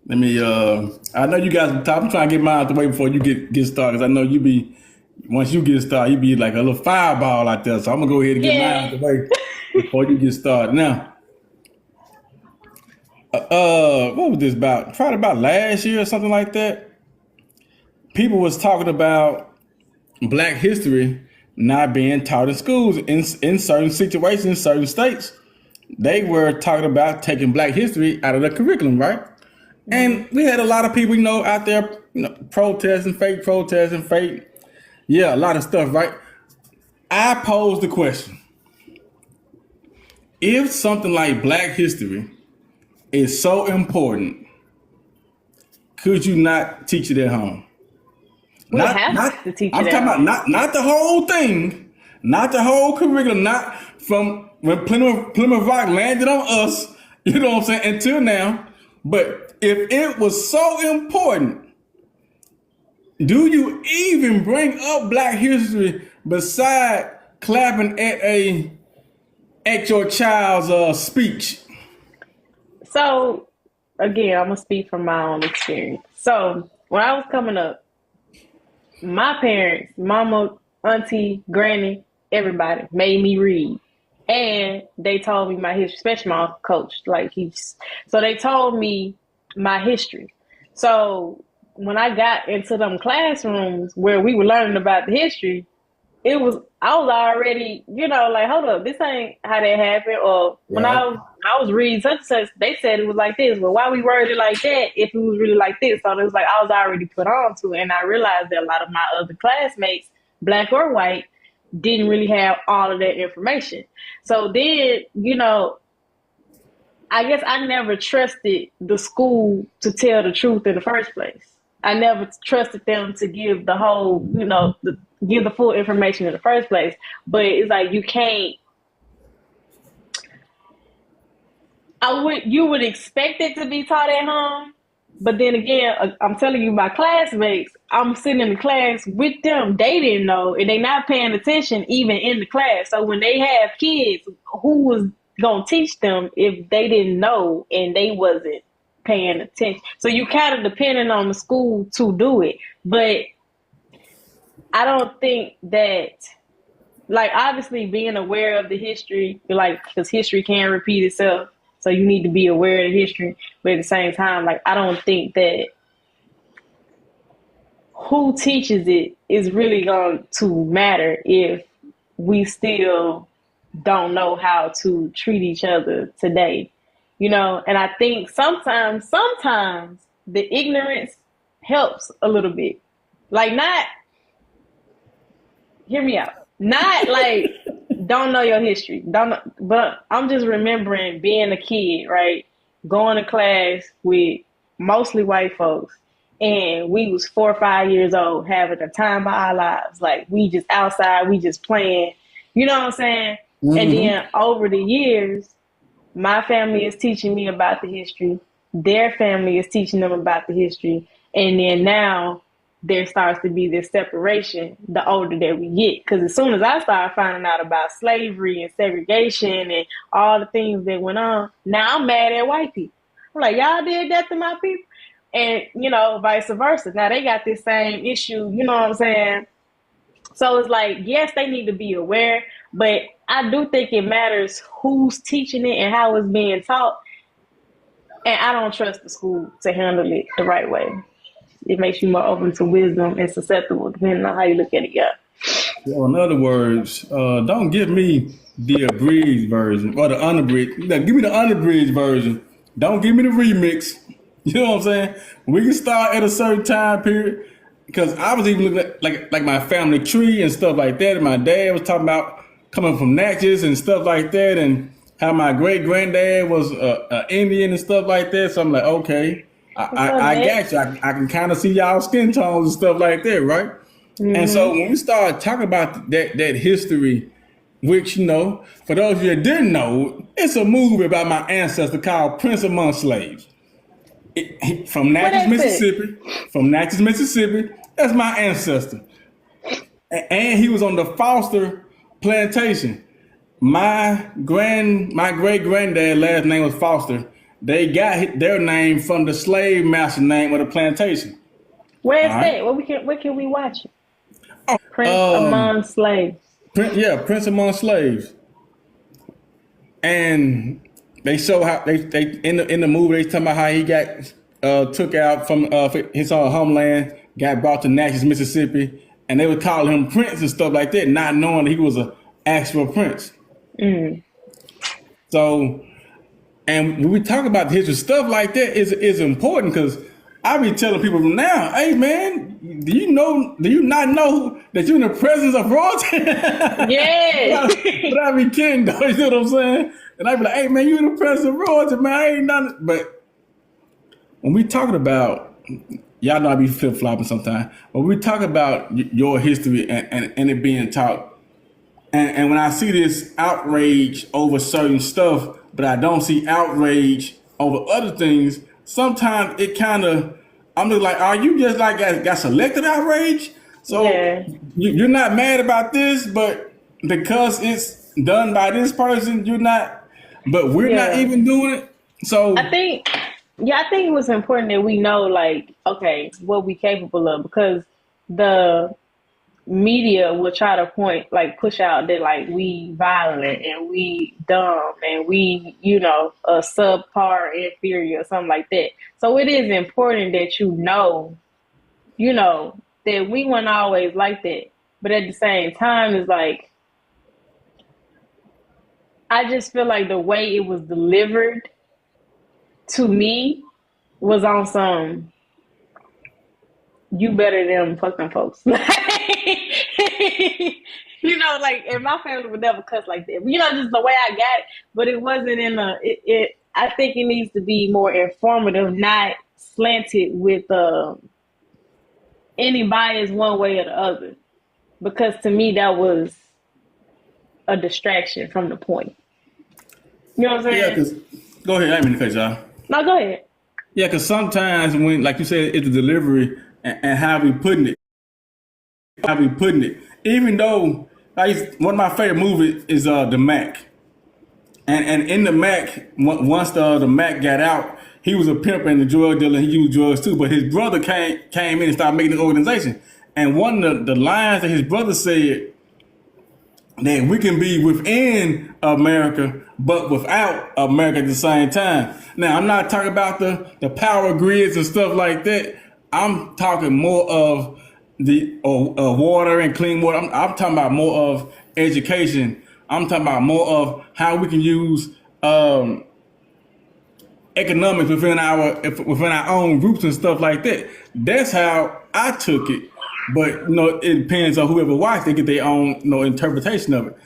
Let me. I know you guys. I'm trying to get mine out the way before you get started. Cause I know you be once you get started, you be like a little fireball out there. So I'm gonna go ahead and get mine out Yeah. the way before you get started. Now, what was this about? Probably about last year or something like that. People was talking about Black history not being taught in schools in certain situations, in certain states. They were talking about taking Black history out of the curriculum, right? Hmm. And we had a lot of people, out there, protesting, fake, yeah, a lot of stuff, right? I posed the question: if something like Black history is so important, could you not teach it at home? We Not, have not. to teach I'm it at talking about home. not the whole thing, not the whole curriculum, not from when Plymouth Rock landed on us. You know what I'm saying? Until now, but if it was so important, do you even bring up Black history beside clapping at your child's speech? So again, I'm gonna speak from my own experience. So when I was coming up, my parents, mama, auntie, granny, everybody made me read. And they told me my history, especially my uncle coach. So they told me my history. So when I got into them classrooms where we were learning about the history, I was already, like, hold up, this ain't how that happened. Or when Right. I was reading such and such, they said it was like this. Well, why we worded it like that if it was really like this? So it was like I was already put on to it, and I realized that a lot of my other classmates, black or white, didn't really have all of that information. So then, I guess I never trusted the school to tell the truth in the first place. I never trusted them to give the whole, give the full information in the first place. But it's like you can't. You would expect it to be taught at home, but then again, I'm telling you, my classmates, I'm sitting in the class with them. They didn't know, and they not paying attention even in the class. So when they have kids, who was gonna teach them if they didn't know and they wasn't paying attention? So you kind of depending on the school to do it, but I don't think that. Like, obviously, being aware of the history, like, because history can repeat itself, so you need to be aware of the history. But at the same time, like, I don't think that who teaches it is really going to matter if we still don't know how to treat each other today. And I think sometimes the ignorance helps a little bit. Like, not, hear me out. Not like don't know your history. Don't know, but I'm just remembering being a kid, right? Going to class with mostly white folks, and we was 4 or 5 years old, having the time of our lives. Like, we just outside, we just playing. You know what I'm saying? And Mm-hmm. then over the years, my family is teaching me about the history. Their family is teaching them about the history. And then now there starts to be this separation the older that we get. Because as soon as I started finding out about slavery and segregation and all the things that went on, now I'm mad at white people. I'm like, y'all did that to my people? And, vice versa. Now they got this same issue, you know what I'm saying? So it's like, yes, they need to be aware, but I do think it matters who's teaching it and how it's being taught. And I don't trust the school to handle it the right way. It makes you more open to wisdom and susceptible, depending on how you look at it. Yeah. So in other words, don't give me the abridged version or the unabridged. Give me the unabridged version. Don't give me the remix. You know what I'm saying? We can start at a certain time period because I was even looking at like my family tree and stuff like that. And my dad was talking about coming from Natchez and stuff like that, and how my great granddad was Indian and stuff like that. So I'm like, okay, What's up, I Ned? got you. I can kind of see y'all skin tones and stuff like that, right? And so Mm-hmm. when we start talking about that history, which for those of you that didn't know, it's a movie about my ancestor called Prince Among Slaves. From What Natchez, that's it? Mississippi. From Natchez, Mississippi. That's my ancestor. And he was on the Foster plantation. My great granddad last name was Foster, they got their name from the slave master name of the plantation. All Where's right. that? Where can we watch it? Prince Um, Among Slaves. Yeah, Prince Among Slaves, and they show how they in the movie they talking about how he got took out from his homeland, got brought to Natchez, Mississippi, and they would call him Prince and stuff like that, not knowing that he was a actual prince. Mm. So, and when we talk about the history, stuff like that is important because I be telling people now, hey man, do you not know that you're in the presence of royalty? Yes. But I be kidding though, you know what I'm saying? And I be like, hey man, you in the presence of royalty, man. I ain't done it. But when we talking about, y'all know I be flip flopping sometimes. When we talk about your history and it being taught, and when I see this outrage over certain stuff, but I don't see outrage over other things, sometimes it kind of, I'm just like, are you just like got selective outrage? So Yeah. you're not mad about this, but because it's done by this person, you're not, but we're not Yeah. even doing it. I So think yeah, I think it was important that we know like, okay, what we capable of because the media will try to push out that like we violent and we dumb and we, a subpar inferior or something like that. So it is important that you know, that we weren't always like that. But at the same time, it's like, I just feel like the way it was delivered to me was on some, you better than fucking folks. Like, and my family would never cuss like that. Just the way I got it. But it wasn't I think it needs to be more informative, not slanted with any bias one way or the other. Because to me, that was a distraction from the point. You know what I'm yeah, saying? because go ahead, I didn't mean to cut y'all. No, go ahead. Yeah, because sometimes when, like you said, it's the delivery and how we putting it. Even though one of my favorite movies is the Mac, and in the Mac, once the Mac got out, he was a pimp and a drug dealer. He used drugs too, but his brother came in and started making the organization. And one of the lines that his brother said that we can be within America, but without America at the same time. Now, I'm not talking about the power grids and stuff like that. I'm talking more of the water and clean water. I'm talking about more of education. I'm talking about more of how we can use economics within our own groups and stuff like that. That's how I took it. But it depends on whoever watched. They get their own interpretation of it.